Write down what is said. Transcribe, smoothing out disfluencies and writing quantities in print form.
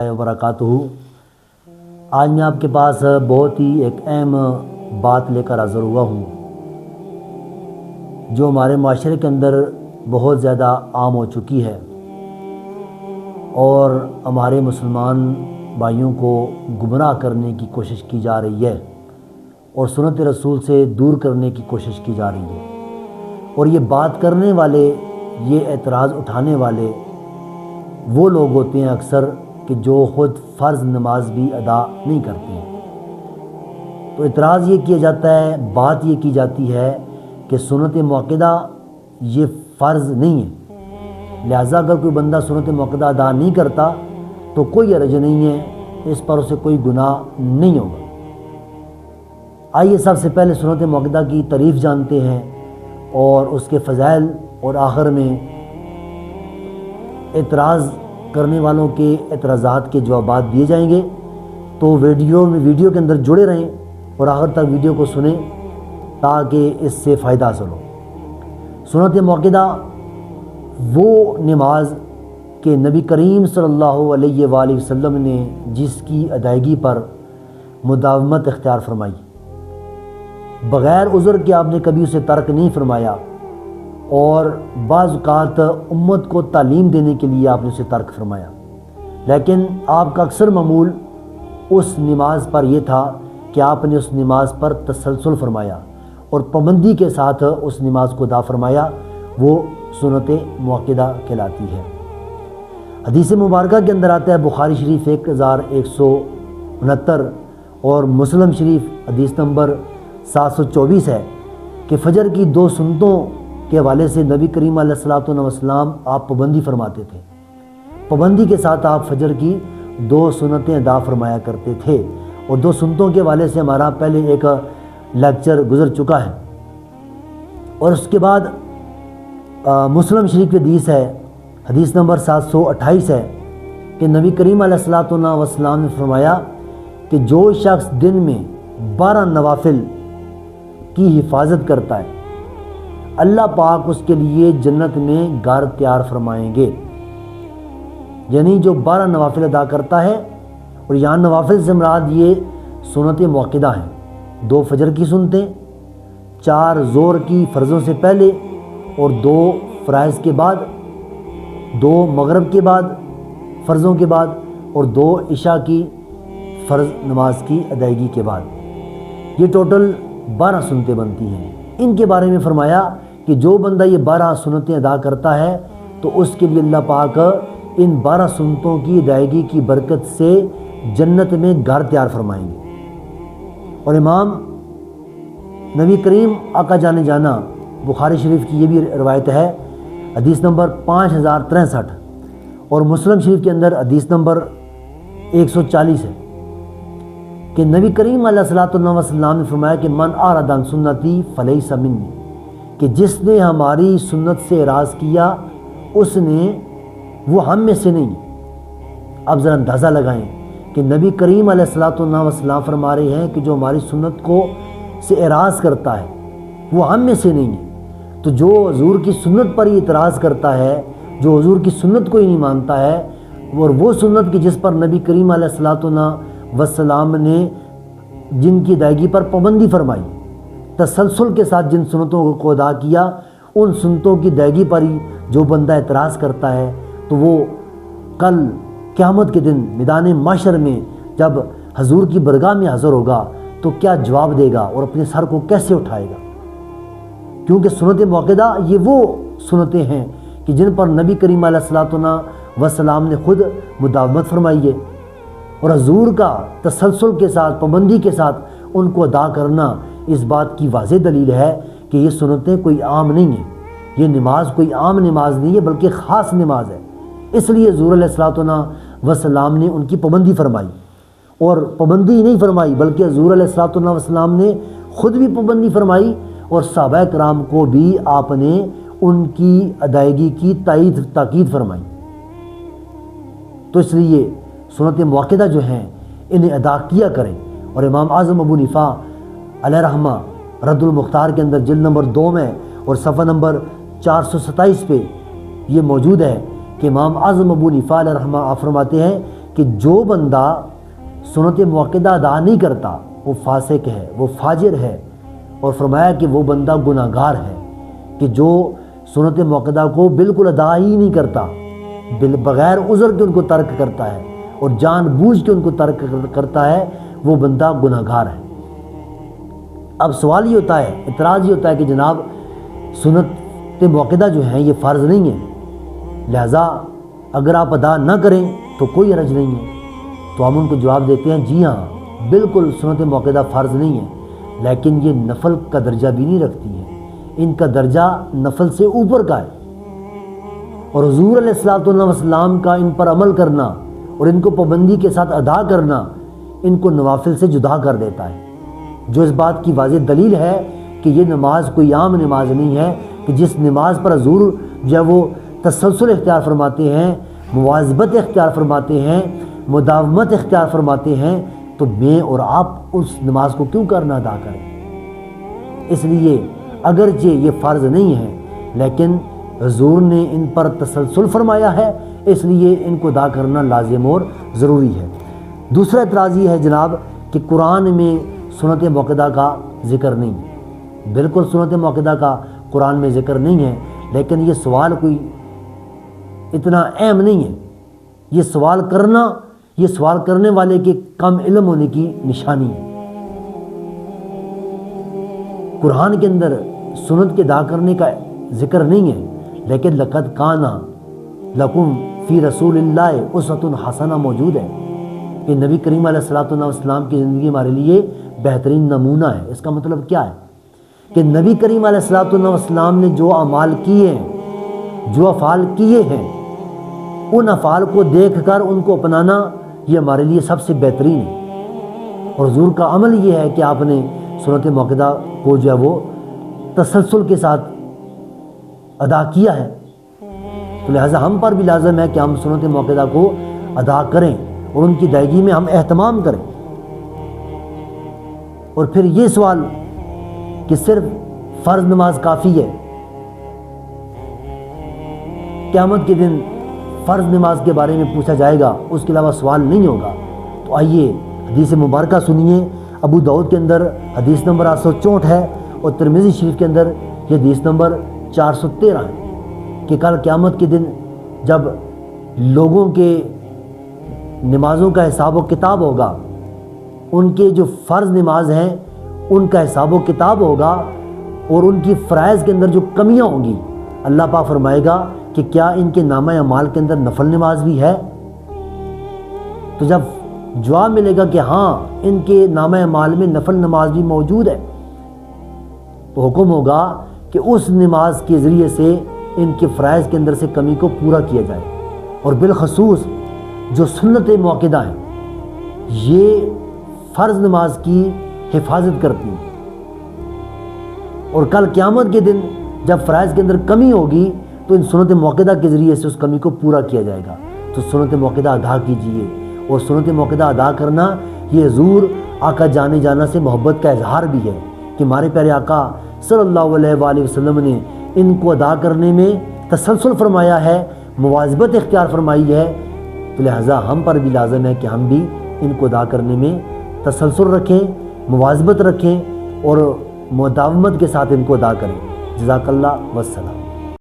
وبرکاتہ۔ آج میں آپ کے پاس بہت ہی ایک اہم بات لے کر حاضر ہوا ہوں جو ہمارے معاشرے کے اندر بہت زیادہ عام ہو چکی ہے اور ہمارے مسلمان بھائیوں کو گمراہ کرنے کی کوشش کی جا رہی ہے اور سنت رسول سے دور کرنے کی کوشش کی جا رہی ہے۔ اور یہ بات کرنے والے، یہ اعتراض اٹھانے والے وہ لوگ ہوتے ہیں اکثر کہ جو خود فرض نماز بھی ادا نہیں کرتے ہیں۔ تو اعتراض یہ کیا جاتا ہے، بات یہ کی جاتی ہے کہ سنت موقدہ یہ فرض نہیں ہے، لہٰذا اگر کوئی بندہ سنت موقدہ ادا نہیں کرتا تو کوئی حرج نہیں ہے، اس پر اسے کوئی گناہ نہیں ہوگا۔ آئیے سب سے پہلے سنت موقدہ کی تعریف جانتے ہیں اور اس کے فضائل، اور آخر میں اعتراض کرنے والوں کے اعتراضات کے جوابات دیے جائیں گے۔ تو ویڈیو کے اندر جڑے رہیں اور آخر تک ویڈیو کو سنیں تاکہ اس سے فائدہ حاصل ہو۔ سنت موقدہ وہ نماز کہ نبی کریم صلی اللہ علیہ وآلہ وسلم نے جس کی ادائیگی پر مداومت اختیار فرمائی، بغیر عذر کے آپ نے کبھی اسے ترک نہیں فرمایا، اور بعض اوقات امت کو تعلیم دینے کے لیے آپ نے اسے ترک فرمایا، لیکن آپ کا اکثر معمول اس نماز پر یہ تھا کہ آپ نے اس نماز پر تسلسل فرمایا اور پابندی کے ساتھ اس نماز کو ادا فرمایا، وہ سنت موقدہ کہلاتی ہے۔ حدیث مبارکہ کے اندر آتا ہے، بخاری شریف 1169 اور مسلم شریف حدیث نمبر 724 ہے کہ فجر کی 2 سنتوں کے حوالے سے نبی کریم علیہ الصلوۃ والسلام آپ پابندی فرماتے تھے۔ پابندی کے ساتھ آپ فجر کی 2 سنتیں ادا فرمایا کرتے تھے، اور 2 سنتوں کے حوالے سے ہمارا پہلے ایک لیکچر گزر چکا ہے۔ اور اس کے بعد مسلم شریف کی حدیث ہے، حدیث نمبر 728 ہے کہ نبی کریم علیہ الصلوۃ والسلام نے فرمایا کہ جو شخص دن میں 12 نوافل کی حفاظت کرتا ہے، اللہ پاک اس کے لیے جنت میں گھر تیار فرمائیں گے۔ یعنی جو 12 نوافل ادا کرتا ہے، اور یہاں نوافل سے مراد یہ سنت موقدہ ہیں، 2 فجر کی سنتیں، 4 ظہر کی فرضوں سے پہلے اور 2 فرائض کے بعد، 2 مغرب کے بعد فرضوں کے بعد، اور 2 عشاء کی فرض نماز کی ادائیگی کے بعد، یہ ٹوٹل 12 سنتیں بنتی ہیں۔ ان کے بارے میں فرمایا کہ جو بندہ یہ 12 سنتیں ادا کرتا ہے تو اس کے لیے اللہ پاک ان 12 سنتوں کی ادائیگی کی برکت سے جنت میں گھر تیار فرمائیں گے۔ اور امام نبی کریم آقا جانے جانا بخاری شریف کی یہ بھی روایت ہے، حدیث نمبر 5063، اور مسلم شریف کے اندر حدیث نمبر 140 ہے کہ نبی کریم علیہ الصلوۃ والسلام نے فرمایا کہ من اعرض عن سنتی فلیس منی، کہ جس نے ہماری سنت سے اعراض کیا وہ ہم میں سے نہیں۔ اب ذرا اندازہ لگائیں کہ نبی کریم علیہ الصلوۃ والسلام فرما رہے ہیں کہ جو ہماری سنت سے اعراض کرتا ہے وہ ہم میں سے نہیں ہے۔ تو جو حضور کی سنت پر ہی اعتراض کرتا ہے، جو حضور کی سنت کو ہی نہیں مانتا ہے، اور وہ سنت کی جس پر نبی کریم علیہ الصلوۃ والسلام نے جن کی ادائیگی پر پابندی فرمائی، تسلسل کے ساتھ جن سنتوں کو ادا کیا، ان سنتوں کی ادائیگی پر ہی جو بندہ اعتراض کرتا ہے تو وہ کل قیامت کے دن میدان محشر میں جب حضور کی برگاہ میں حاضر ہوگا تو کیا جواب دے گا اور اپنے سر کو کیسے اٹھائے گا؟ کیونکہ سنت موقدہ یہ وہ سنتیں ہیں کہ جن پر نبی کریم علیہ الصلوۃ والسلام نے خود مداومت فرمائی ہے، اور حضور کا تسلسل کے ساتھ، پابندی کے ساتھ ان کو ادا کرنا اس بات کی واضح دلیل ہے کہ یہ سنتیں کوئی عام نہیں ہیں، یہ نماز کوئی عام نماز نہیں ہے بلکہ خاص نماز ہے۔ اس لیے حضور علیہ الصلوۃ والسلام نے ان کی پابندی فرمائی، اور پابندی نہیں فرمائی بلکہ حضور علیہ الصلوۃ والسلام نے خود بھی پابندی فرمائی، اور صحابہ کرام کو بھی آپ نے ان کی ادائیگی کی تاکید فرمائی۔ تو اس لیے سنت موقدہ جو ہیں انہیں ادا کیا کریں۔ اور امام اعظم ابو حنیفہ علیہ رحمہ رد المختار کے اندر جلد نمبر 2 میں اور صفحہ نمبر 427 پہ یہ موجود ہے کہ امام اعظم ابو حنیفہ علیہ رحمہ آپ فرماتے ہیں کہ کہ جو بندہ سنت موقدہ ادا نہیں کرتا وہ فاسق ہے، وہ فاجر ہے، اور فرمایا کہ وہ بندہ گناہ گار ہے کہ جو سنت موقدہ کو بالکل ادا ہی نہیں کرتا، بغیر عذر کے ان کو ترک کرتا ہے اور جان بوجھ کے ان کو ترک کرتا ہے، وہ بندہ گناہ گار ہے۔ اب سوال یہ ہوتا ہے، اعتراض یہ ہوتا ہے کہ جناب سنت موقدہ جو ہیں یہ فرض نہیں ہے، لہٰذا اگر آپ ادا نہ کریں تو کوئی حرج نہیں ہے۔ تو ہم ان کو جواب دیتے ہیں جی ہاں بالکل سنت موقدہ فرض نہیں ہے، لیکن یہ نفل کا درجہ بھی نہیں رکھتی ہے، ان کا درجہ نفل سے اوپر کا ہے، اور حضور علیہ الصلوۃ والسلام کا ان پر عمل کرنا اور ان کو پابندی کے ساتھ ادا کرنا ان کو نوافل سے جدا کر دیتا ہے، جو اس بات کی واضح دلیل ہے کہ یہ نماز کوئی عام نماز نہیں ہے کہ جس نماز پر حضور جو وہ تسلسل اختیار فرماتے ہیں، مواظبت اختیار فرماتے ہیں، مداومت اختیار فرماتے ہیں، تو میں اور آپ اس نماز کو کیوں کرنا ادا کریں؟ اس لیے اگرچہ یہ فرض نہیں ہے لیکن حضور نے ان پر تسلسل فرمایا ہے، اس لیے ان کو ادا کرنا لازم اور ضروری ہے۔ دوسرا اعتراض یہ ہے جناب کہ قرآن میں سنت موقدہ کا ذکر نہیں ہے۔ بالکل سنت موقدہ کا قرآن میں ذکر نہیں ہے، لیکن یہ سوال کوئی اتنا اہم نہیں ہے۔ یہ سوال کرنے والے کے کم علم ہونے کی نشانی ہے۔ قرآن کے اندر سنت کے ادا کرنے کا ذکر نہیں ہے، لیکن لقد کان لکم فی رسول اللہ اسوۃ حسنہ موجود ہے کہ نبی کریم علیہ الصلوۃ والسلام کی زندگی ہمارے لیے بہترین نمونہ ہے۔ اس کا مطلب کیا ہے کہ نبی کریم علیہ الصلوۃ والسلام نے جو اعمال کیے ہیں، جو افعال کیے ہیں، ان افعال کو دیکھ کر ان کو اپنانا یہ ہمارے لیے سب سے بہترین ہے۔ اور حضور کا عمل یہ ہے کہ آپ نے سنت موقدہ کو جو ہے وہ تسلسل کے ساتھ ادا کیا ہے، تو لہٰذا ہم پر بھی لازم ہے کہ ہم سنت موقدہ کو ادا کریں اور ان کی ادائیگی میں ہم اہتمام کریں۔ اور پھر یہ سوال کہ صرف فرض نماز کافی ہے، قیامت کے دن فرض نماز کے بارے میں پوچھا جائے گا، اس کے علاوہ سوال نہیں ہوگا۔ تو آئیے حدیث مبارکہ سنیے۔ ابو داؤد کے اندر حدیث نمبر 864 ہے اور ترمذی شریف کے اندر یہ حدیث نمبر 413 ہے کہ کل قیامت کے دن جب لوگوں کے نمازوں کا حساب و کتاب ہوگا، ان کے جو فرض نماز ہیں ان کا حساب و کتاب ہوگا، اور ان کی فرائض کے اندر جو کمیاں ہوں گی اللہ پاک فرمائے گا کہ کیا ان کے نامہ اعمال کے اندر نفل نماز بھی ہے؟ تو جب جواب ملے گا کہ ہاں ان کے نامہ اعمال میں نفل نماز بھی موجود ہے، تو حکم ہوگا کہ اس نماز کے ذریعے سے ان کے فرائض کے اندر سے کمی کو پورا کیا جائے۔ اور بالخصوص جو سنت موقدہ ہیں یہ فرض نماز کی حفاظت کرتی ہیں، اور کل قیامت کے دن جب فرائض کے اندر کمی ہوگی تو ان سنت موقدہ کے ذریعے سے اس کمی کو پورا کیا جائے گا۔ تو سنت موقدہ ادا کیجئے، اور سنت موقدہ ادا کرنا یہ حضور آقا جانے جانا سے محبت کا اظہار بھی ہے کہ ہمارے پیارے آقا صلی اللہ علیہ وآلہ وسلم نے ان کو ادا کرنے میں تسلسل فرمایا ہے، مواظبت اختیار فرمائی ہے، تو لہٰذا ہم پر بھی لازم ہے کہ ہم بھی ان کو ادا کرنے میں تسلسل رکھیں، مواظبت رکھیں اور مداومت کے ساتھ ان کو ادا کریں۔ جزاک اللہ والسلام۔